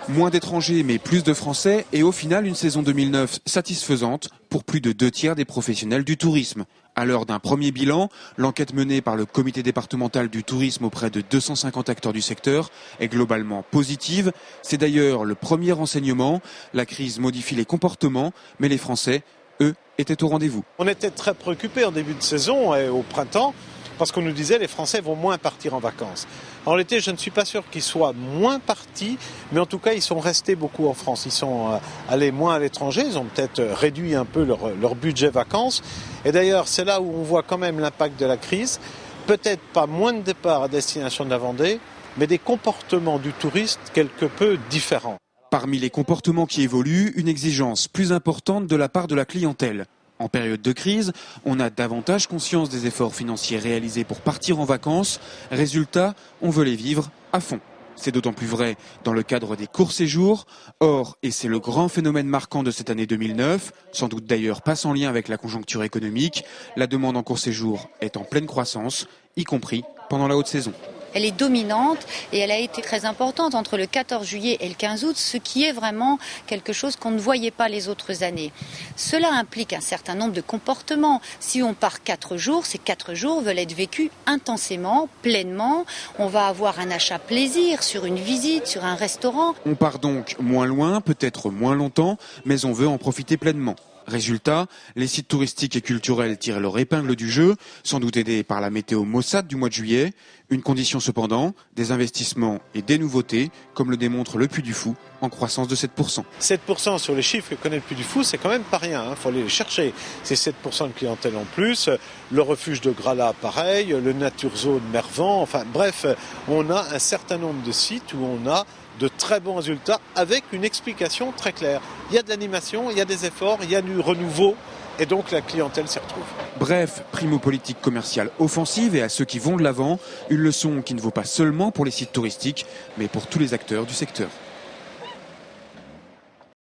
Moins d'étrangers mais plus de Français et au final une saison 2009 satisfaisante pour plus de 2/3 des professionnels du tourisme. À l'heure d'un premier bilan, l'enquête menée par le comité départemental du tourisme auprès de 250 acteurs du secteur est globalement positive. C'est d'ailleurs le premier renseignement. La crise modifie les comportements, mais les Français, eux, étaient au rendez-vous. On était très préoccupés en début de saison et au printemps parce qu'on nous disait les Français vont moins partir en vacances. En l'été, je ne suis pas sûr qu'ils soient moins partis, mais en tout cas, ils sont restés beaucoup en France. Ils sont allés moins à l'étranger, ils ont peut-être réduit un peu leur budget vacances. Et d'ailleurs, c'est là où on voit quand même l'impact de la crise. Peut-être pas moins de départs à destination de la Vendée, mais des comportements du touriste quelque peu différents. Parmi les comportements qui évoluent, une exigence plus importante de la part de la clientèle. En période de crise, on a davantage conscience des efforts financiers réalisés pour partir en vacances. Résultat, on veut les vivre à fond. C'est d'autant plus vrai dans le cadre des courts séjours. Or, et c'est le grand phénomène marquant de cette année 2009, sans doute d'ailleurs pas sans lien avec la conjoncture économique, la demande en court séjour est en pleine croissance, y compris pendant la haute saison. Elle est dominante et elle a été très importante entre le 14 juillet et le 15 août, ce qui est vraiment quelque chose qu'on ne voyait pas les autres années. Cela implique un certain nombre de comportements. Si on part 4 jours, ces 4 jours veulent être vécus intensément, pleinement. On va avoir un achat plaisir sur une visite, sur un restaurant. On part donc moins loin, peut-être moins longtemps, mais on veut en profiter pleinement. Résultat, les sites touristiques et culturels tirent leur épingle du jeu, sans doute aidés par la météo maussade du mois de juillet. Une condition cependant, des investissements et des nouveautés, comme le démontre le Puy du Fou, en croissance de 7%. 7% sur les chiffres que connaît le Puy du Fou, c'est quand même pas rien, il faut aller les chercher. C'est 7% de clientèle en plus, le refuge de Grala pareil, le Nature Zone Mervan, enfin bref, on a un certain nombre de sites où on a de très bons résultats avec une explication très claire. Il y a de l'animation, il y a des efforts, il y a du renouveau et donc la clientèle s'y retrouve. Bref, primo politique commerciale offensive et à ceux qui vont de l'avant, une leçon qui ne vaut pas seulement pour les sites touristiques mais pour tous les acteurs du secteur.